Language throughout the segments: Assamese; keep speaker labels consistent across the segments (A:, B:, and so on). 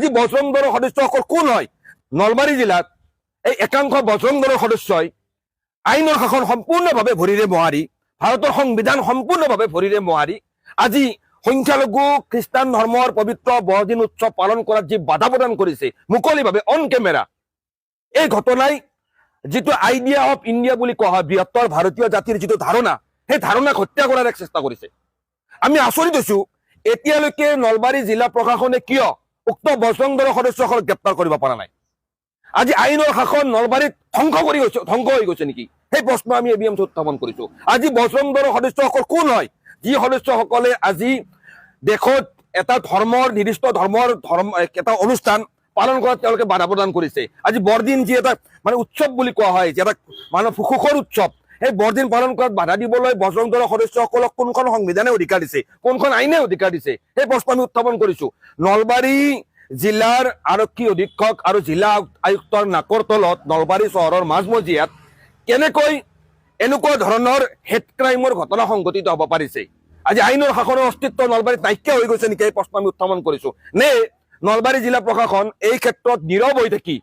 A: আজি বজৰং দলৰ সদস্যসকল কোন হয়? নলবাৰী জিলাত এই একাংশ বজৰং দলৰ সদস্যই আইনৰ শাসন সম্পূৰ্ণভাৱে ভৰিৰে মোহাৰি, ভাৰতৰ সংবিধান সম্পূৰ্ণভাৱে ভৰিৰে মোহাৰি আজি সংখ্যালঘু খ্ৰীষ্টান ধৰ্মৰ পবিত্ৰ বৰদিন উৎসৱ পালন কৰাত যি বাধা প্ৰদান কৰিছে মুকলিভাৱে অন কেমেৰা, এই ঘটনাই যিটো আইডিয়া অফ ইণ্ডিয়া বুলি কোৱা হয়, বৃহত্তৰ ভাৰতীয় জাতিৰ যিটো ধাৰণা, সেই ধাৰণাক হত্যা কৰাৰ এক চেষ্টা কৰিছে। আমি আচৰিত হৈছো এতিয়ালৈকে নলবাৰী জিলা প্ৰশাসনে কিয় উক্ত বজৰং দলৰ সদস্যসকলক গ্ৰেপ্তাৰ কৰিব পৰা নাই। আজি আইনৰ শাসন নলবাৰীত ধ্বংস হৈ গৈছে নেকি, সেই প্ৰশ্ন আমি ABMC উত্থাপন কৰিছো। আজি বজৰং দলৰ সদস্যসকল কোন হয়, যি সদস্যসকলে আজি দেশত এটা ধৰ্মৰ নিৰ্দিষ্ট ধৰ্মৰ এটা অনুষ্ঠান পালন কৰাত তেওঁলোকে বাধা প্ৰদান কৰিছে। আজি বৰদিন যি এটা মানে উৎসৱ বুলি কোৱা হয়, যি এটা মানে সুখৰ উৎসৱ, সেই বৰদিন পালন কৰাত বাধা দিবলৈ বজৰং দলৰ সদস্যসকলক কোনখন সংবিধানে অধিকাৰ দিছে, কোনখন আইনে অধিকাৰ দিছে, সেই প্ৰশ্ন আমি উত্থাপন কৰিছো। নলবাৰী জিলাৰ আৰক্ষী অধীক্ষক আৰু জিলা আয়ুক্তৰ নাকৰ তলত নলবাৰী চহৰৰ মাজমজিয়াত কেনেকৈ এনেকুৱা ধৰণৰ হেড ক্ৰাইমৰ ঘটনা সংঘটিত হ'ব পাৰিছে? আজি আইনৰ শাসনৰ অস্তিত্ব নলবাৰীত নাইকিয়া হৈ গৈছে নেকি, এই প্ৰশ্ন আমি উত্থাপন কৰিছো। নে নলবাৰী জিলা প্ৰশাসন এই ক্ষেত্ৰত নীৰৱ হৈ থাকি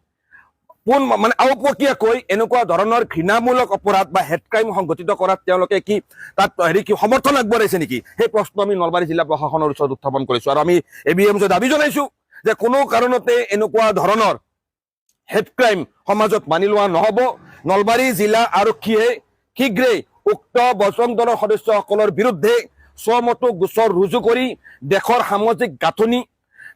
A: মানে আওপকীয়াকৈ এনেকুৱা ধৰণৰ ঘৃণামূলক অপৰাধ বা হেড ক্ৰাইম সংঘটিত কৰাত তেওঁলোকে কি তাত সমৰ্থন আগবঢ়াইছে নেকি, সেই প্ৰশ্ন আমি নলবাৰী জিলা প্ৰশাসনৰ ওচৰত উত্থাপন কৰিছো। আৰু আমি ABMC দাবী জনাইছো যে কোনো কাৰণতে এনেকুৱা ধৰণৰ হেড ক্ৰাইম সমাজত মানি লোৱা নহ'ব। নলবাৰী জিলা আৰক্ষীয়ে শীঘ্ৰেই উক্ত বজৰং দলৰ সদস্যসকলৰ বিৰুদ্ধে স্বমতো গোচৰ ৰুজু কৰি দেশৰ সামাজিক গাঁথনি,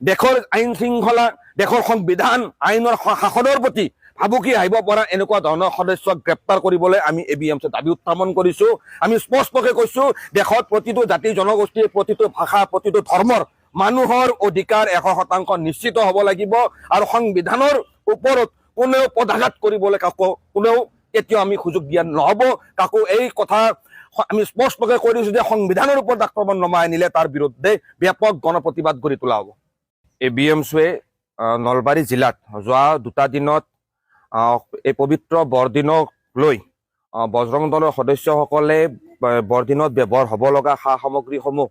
A: দেশৰ আইন শৃংখলা, দেশৰ সংবিধান, আইনৰ শাসনৰ প্ৰতি ভাবুকি আহিব পৰা এনেকুৱা ধৰণৰ সদস্যক গ্ৰেপ্তাৰ কৰিবলৈ আমি ABMC দাবী উত্থাপন কৰিছো। আমি স্পষ্টকৈ কৈছো, দেশত প্ৰতিটো জাতি জনগোষ্ঠীৰ, প্ৰতিটো ভাষা, প্ৰতিটো ধৰ্মৰ মানুহৰ অধিকাৰ 100% নিশ্চিত হ'ব লাগিব। আৰু সংবিধানৰ ওপৰত কোনেও পদাঘাত কৰিবলৈ কোনেও কেতিয়াও আমি সুযোগ দিয়া নহ'ব। কাকো এই কথা আমি স্পষ্টকৈ কৈ দিছো যে সংবিধানৰ ওপৰত আক্ৰমণ নমাই আনিলে তাৰ বিৰুদ্ধে ব্যাপক গণপ্ৰতিবাদ গঢ়ি তোলা হ'ব। ABMCয়ে নলবাৰী জিলাত যোৱা 2টা দিনত এই পবিত্ৰ বৰদিনক লৈ বজৰং দলৰ সদস্যসকলে বৰদিনত ব্যৱহাৰ হ'ব লগা সা সামগ্ৰীসমূহ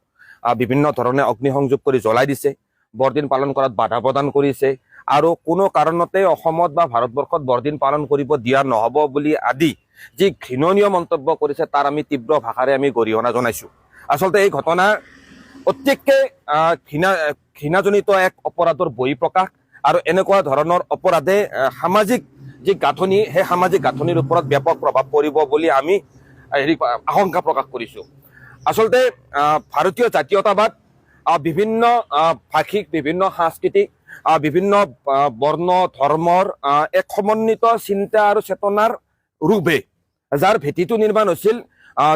A: বিভিন্ন ধৰণে অগ্নিসংযোগ কৰি জ্বলাই দিছে, বৰদিন পালন কৰাত বাধা প্ৰদান কৰিছে, আৰু কোনো কাৰণতে অসমত বা ভাৰতবৰ্ষত বৰদিন পালন কৰিব দিয়া নহ'ব বুলি আদি যি ঘৃণনীয় মন্তব্য কৰিছে তাৰ আমি তীব্ৰ ভাষাৰে আমি গৰিহণা জনাইছো। আচলতে এই ঘটনা অতিকে ঘৃণাজনিত এক অপৰাধৰ বহিঃপ্ৰকাশ, আৰু এনেকুৱা ধৰণৰ অপৰাধে সামাজিক যি গাঁথনি, সেই সামাজিক গাঁথনিৰ ওপৰত ব্যাপক প্ৰভাৱ পৰিব বুলি আমি আশংকা প্ৰকাশ কৰিছো। আচলতে ভাৰতীয় জাতীয়তাবাদ বিভিন্ন ভাষিক, বিভিন্ন সাংস্কৃতিক, বিভিন্ন বৰ্ণ ধৰ্মৰ এক সমন্বিত চিন্তা আৰু চেতনাৰ ৰূপে, যাৰ ভেটিটো নিৰ্মাণ হৈছিল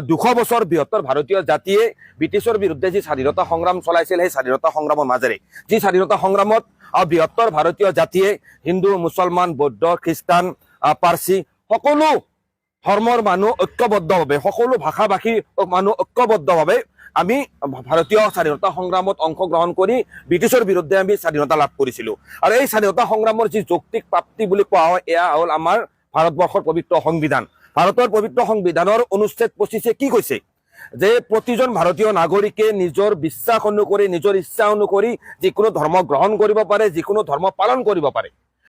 A: 200 বছৰ বৃহত্তৰ ভাৰতীয় জাতিয়ে ব্ৰিটিছৰ বিৰুদ্ধে যি স্বাধীনতা সংগ্ৰাম চলাইছিল, সেই স্বাধীনতা সংগ্ৰামৰ মাজেৰে যি স্বাধীনতা সংগ্ৰামত বৃহত্তৰ ভাৰতীয় জাতিয়ে হিন্দু, মুছলমান, বৌদ্ধ, খ্ৰীষ্টান, পাৰ্চী সকলো ধৰ্মৰ মানুহ ঐক্যবদ্ধভাৱে, সকলো ভাষা ভাষী মানুহ ঐক্যবদ্ধভাৱে আমি ভাৰতীয় স্বাধীনতা সংগ্ৰামত অংশগ্ৰহণ কৰি ব্ৰিটিছৰ বিৰুদ্ধে আমি স্বাধীনতা লাভ কৰিছিলো। আৰু এই স্বাধীনতা সংগ্ৰামৰ যি যৌক্তিক প্ৰাপ্তি বুলি কোৱা হয়, এয়া হ'ল আমাৰ ভাৰতবৰ্ষৰ পবিত্ৰ সংবিধান। ভাৰতৰ পবিত্ৰ সংবিধানৰ অনুচ্ছেদ 25 কি কৈছে যে প্ৰতিজন ভাৰতীয় নাগৰিকে নিজৰ বিশ্বাস অনুসৰি, নিজৰ ইচ্ছা অনুসৰি যিকোনো ধৰ্ম গ্ৰহণ কৰিব পাৰে, যিকোনো ধৰ্ম পালন কৰিব পাৰে।